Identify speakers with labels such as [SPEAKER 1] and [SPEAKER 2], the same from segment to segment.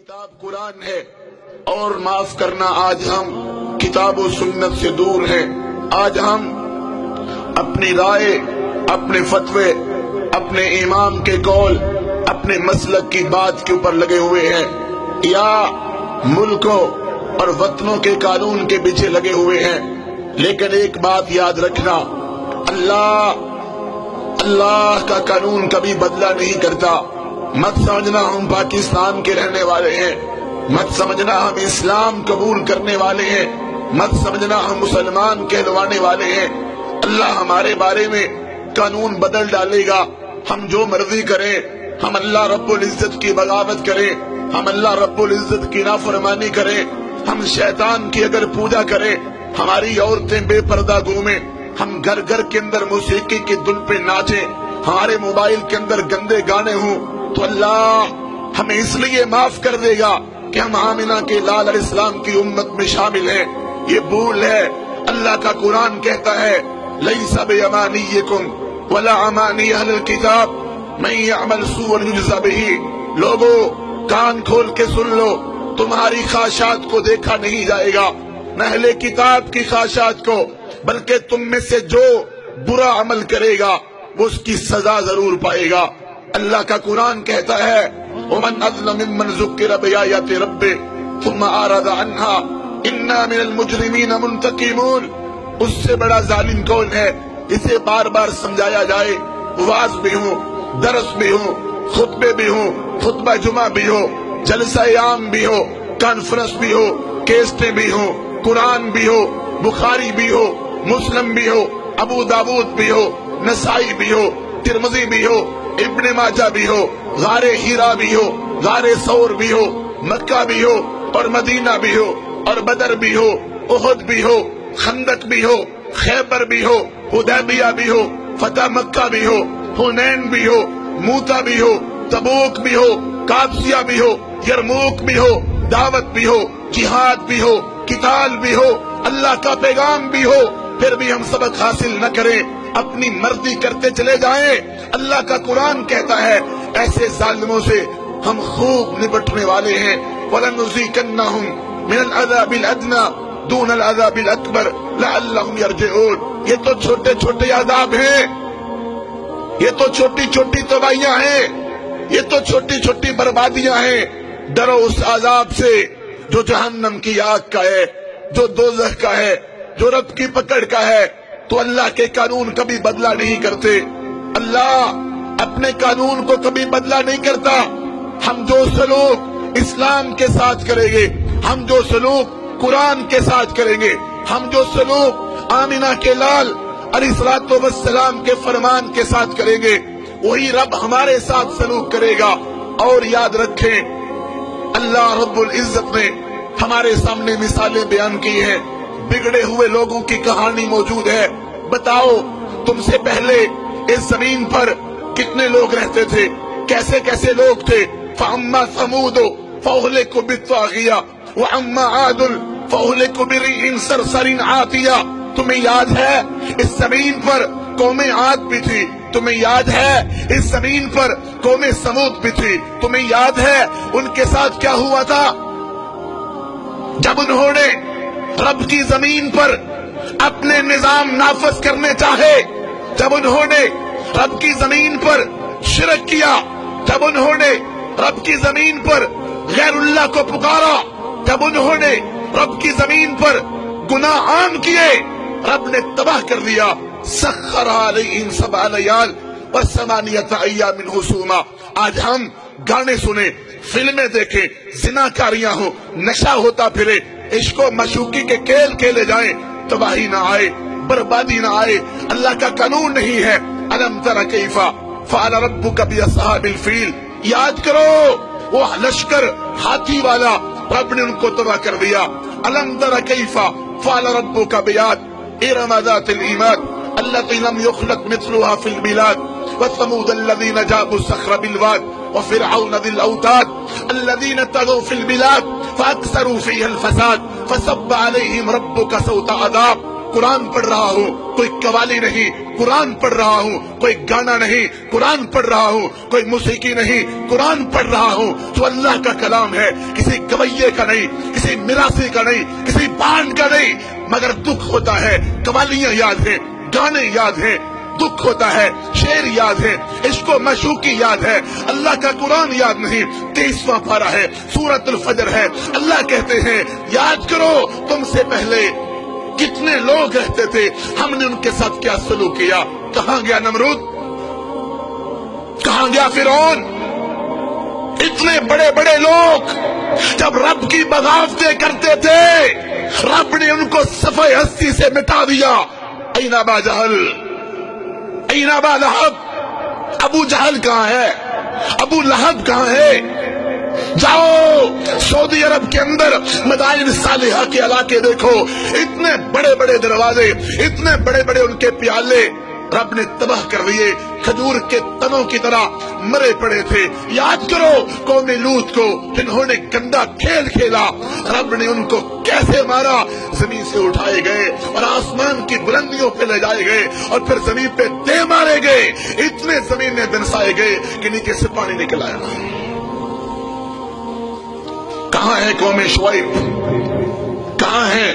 [SPEAKER 1] کتاب قرآن ہے اور معاف کرنا آج ہم کتاب و سنت سے دور ہیں. آج ہم اپنی رائے، اپنے فتوے، اپنے امام کے قول، اپنے مسلک کی بات کے اوپر لگے ہوئے ہیں یا ملکوں اور وطنوں کے قانون کے پیچھے لگے ہوئے ہیں. لیکن ایک بات یاد رکھنا، اللہ کا قانون کبھی بدلہ نہیں کرتا. مت سمجھنا ہم پاکستان کے رہنے والے ہیں، مت سمجھنا ہم اسلام قبول کرنے والے ہیں، مت سمجھنا ہم مسلمان کہلوانے والے ہیں. اللہ ہمارے بارے میں قانون بدل ڈالے گا. ہم جو مرضی کریں، ہم اللہ رب العزت کی بغاوت کریں، ہم اللہ رب العزت کی نافرمانی کریں، ہم شیطان کی اگر پوجا کریں، ہماری عورتیں بے پردہ گھومیں، ہم گھر گھر کے اندر موسیقی کی دھن پہ ناچیں، ہمارے موبائل کے اندر گندے گانے ہوں، تو اللہ ہمیں اس لیے معاف کر دے گا کہ ہم آمنہ کے لال علیہ السلام کی امت میں شامل ہیں. یہ بھول ہے. اللہ کا قرآن کہتا ہے لیس بامانیکم ولا امانی اہل الکتاب من یعمل سوءا یجزا بہ. لوگوں کان کھول کے سن لو، تمہاری خواہشات کو دیکھا نہیں جائے گا، نہ اہل کتاب کی خواہشات کو، بلکہ تم میں سے جو برا عمل کرے گا وہ اس کی سزا ضرور پائے گا. اللہ کا قرآن کہتا ہے ومن اظلم ممن ذکر بآیات ربہ ثم اعرض عنها انا من المجرمین منتقمون. اس سے بڑا ظالم کون ہے اسے بار بار سمجھایا جائے، واعظ بھی ہوں، درس بھی ہوں، خطبے بھی ہوں، خطبہ جمعہ بھی ہو، جلسہ عام بھی ہو، کانفرنس بھی ہو، کیسٹیں بھی ہوں، قرآن بھی ہو، بخاری بھی ہو، مسلم بھی ہو، ابو داود بھی ہو، نسائی بھی ہو، ترمذی بھی ہو، ابن ماجہ بھی ہو، غار ہیرا بھی ہو، غار ثور بھی ہو، مکہ بھی ہو اور مدینہ بھی ہو اور بدر بھی ہو، احد بھی ہو، خندق بھی ہو، خیبر بھی ہو، حدیبیہ بھی ہو، فتح مکہ بھی ہو، حنین بھی ہو، موتا بھی ہو، تبوک بھی ہو، قادسیہ بھی ہو، یرموک بھی ہو، دعوت بھی ہو، جہاد بھی ہو، قتال بھی ہو، اللہ کا پیغام بھی ہو، پھر بھی ہم سبق حاصل نہ کریں، اپنی مرضی کرتے چلے جائیں. اللہ کا قرآن کہتا ہے ایسے ظالموں سے ہم خوب نپٹنے والے ہیں. وَلَنُذِيقَنَّهُمْ مِنَ الْعَذَابِ الْأَدْنَىٰ دُونَ الْعَذَابِ الْأَكْبَرِ لَعَلَّهُمْ يَرْجِعُونَ. یہ تو چھوٹے چھوٹے عذاب ہیں، یہ تو چھوٹی چھوٹی تباہیاں ہیں، یہ تو چھوٹی چھوٹی بربادیاں ہیں. ڈرو اس عذاب سے جو جہنم کی آگ کا ہے، جو دوزخ کا ہے، جو رب کی پکڑ کا ہے. تو اللہ کے قانون کبھی بدلہ نہیں کرتے، اللہ اپنے قانون کو کبھی بدلہ نہیں کرتا. ہم جو سلوک اسلام کے ساتھ کریں گے، ہم جو سلوک قرآن کے ساتھ کریں گے، ہم جو سلوک آمنہ کے لال علیہ الصلوۃ والسلام کے فرمان کے ساتھ کریں گے، وہی رب ہمارے ساتھ سلوک کرے گا. اور یاد رکھیں اللہ رب العزت نے ہمارے سامنے مثالیں بیان کی ہیں. بگڑے ہوئے لوگوں کی کہانی موجود ہے. بتاؤ تم سے پہلے اس زمین پر کتنے لوگ رہتے تھے، کیسے کیسے لوگ تھے. فَأَمَّا ثَمُودُ فَأُهْلِكُوا بِالطَّاغِيَةِ وَأَمَّا عَادٌ فَأُهْلِكُوا بِرِيحٍ صَرْصَرٍ عَاتِيَةٍ. تمہیں یاد ہے اس زمین پر قوم عاد بھی تھی، تمہیں یاد ہے اس زمین پر قوم سمود بھی تھی، تمہیں یاد ہے ان کے ساتھ کیا ہوا تھا جب انہوں نے رب کی زمین پر اپنے نظام نافذ کرنے چاہے، جب انہوں نے رب کی زمین پر شرک کیا، جب انہوں نے رب کی زمین پر غیر اللہ کو پکارا، جب انہوں نے رب کی زمین پر گناہ عام کیے، رب نے تباہ کر دیا. سخر علیہم 7 لیال و8 ایام حسوما. آج ہم گانے سنیں، فلمیں دیکھیں، زناکاریاں ہوں، نشہ ہوتا پھرے، عشق و معشوقی کے کھیل کھیلے جائیں، تباہی نہ آئے، بربادی نہ آئے. اللہ کا قانون نہیں ہے. الم تر کیف فعل ربک باصحاب الفیل. یاد کرو وہ لشکر ہاتھی والا، رب نے ان کو تباہ کر دیا. الم تر کیف فعل ربک بعاد ارم ذات العماد التي لم يخلق مثلها في البلاد وثمود الذين جابوا الصخر بالواد وفرعون ذي الاوتاد الذين طغوا في البلاد فاكثروا فيها الفساد فصب عليهم ربك سوط عذاب. قرآن پڑھ رہا ہوں، کوئی قوالی نہیں، قرآن پڑھ رہا ہوں، کوئی گانا نہیں قرآن پڑھ رہا ہوں، کوئی موسیقی نہیں قرآن پڑھ رہا ہوں، جو اللہ کا کلام ہے، کسی گویے کا نہیں، کسی میراثی کا نہیں، کسی بانڈ کا نہیں۔ مگر دکھ ہوتا ہے، قوالیاں یاد ہیں، گانے یاد ہیں، دکھ ہوتا ہے، شعر یاد ہے، عشق و معشوقی یاد ہے، اللہ کا قرآن یاد نہیں۔ 23واں پارہ ہے، سورۃ الفجر ہے، اللہ کہتے ہیں یاد کرو تم سے پہلے کتنے لوگ رہتے تھے، ہم نے ان کے ساتھ کیا سلوک کیا۔ کہاں گیا نمرود، کہاں گیا فرعون؟ اتنے بڑے بڑے لوگ جب رب کی بغاوتیں کرتے تھے، رب نے ان کو صفحہ ہستی سے مٹا دیا۔ این ابا جہل، این ابا لہب، ابو جہل کہاں ہے، ابو لہب کہاں ہے؟ جاؤ سعودی عرب کے اندر مدائن صالحہ کے علاقے دیکھو، اتنے بڑے بڑے دروازے، اتنے بڑے بڑے ان کے پیالے رب نے تباہ کر دیے، کھجور کے تنوں کی طرح مرے پڑے تھے۔ یاد کرو قوم لوط کو، جنہوں نے گندا کھیل کھیلا، رب نے ان کو کیسے مارا، زمین سے اٹھائے گئے اور آسمان کی بلندیوں پہ لے جائے گئے اور پھر زمین پہ دے مارے گئے، اتنے زمین میں دنسائے گئے کہ نیچے سے پانی نکل آیا۔ کہاں ہے قوم شعیب، کہاں ہے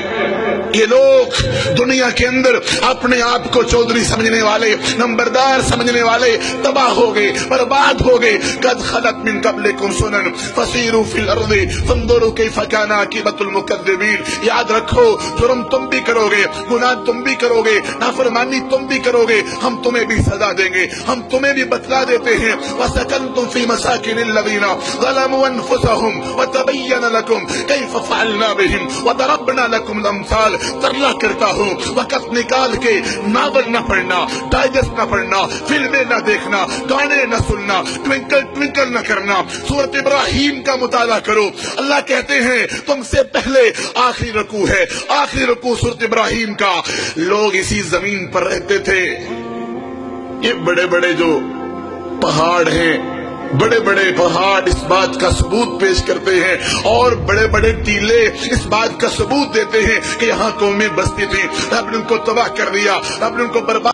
[SPEAKER 1] یہ لوگ دنیا کے اندر اپنے آپ کو چودھری سمجھنے والے، نمبردار سمجھنے والے تباہ ہو گئے، برباد ہو گئے۔ قد خلت من قبلکم سنن فسیروا فی الارض فانظروا کیف کان عاقبۃ المکذبین۔ یاد رکھو جرم تم بھی کرو گے، گناہ تم بھی کرو گے، نافرمانی تم بھی کرو گے، ہم تمہیں بھی سزا دیں گے، ہم تمہیں بھی بتلا دیتے ہیں۔ وسکنتم فی مساکن الذین ظلموا انفسهم وتبین لکم کیف فعلنا بهم وضربنا لکم الامثال۔ ترلا کرتا ہوں وقت نکال کے ناول نہ پڑھنا، ڈائجسٹ نہ پڑھنا، فلمیں نہ دیکھنا، گانے نہ سننا، ٹوینکل ٹوینکل نہ کرنا، سورۃ ابراہیم کا مطالعہ کرو۔ اللہ کہتے ہیں تم سے پہلے آخری رکوع ہے، آخری رکوع سورۃ ابراہیم کا۔ لوگ اسی زمین پر رہتے تھے۔ یہ بڑے بڑے جو پہاڑ ہیں، بڑے بڑے پہاڑ اس بات کا ثبوت پیش کرتے ہیں، اور بڑے بڑے ٹیلے اس بات کا ثبوت دیتے ہیں کہ یہاں قومیں بستی تھی، رب نے ان کو تباہ کر دیا، رب نے ان کو برباد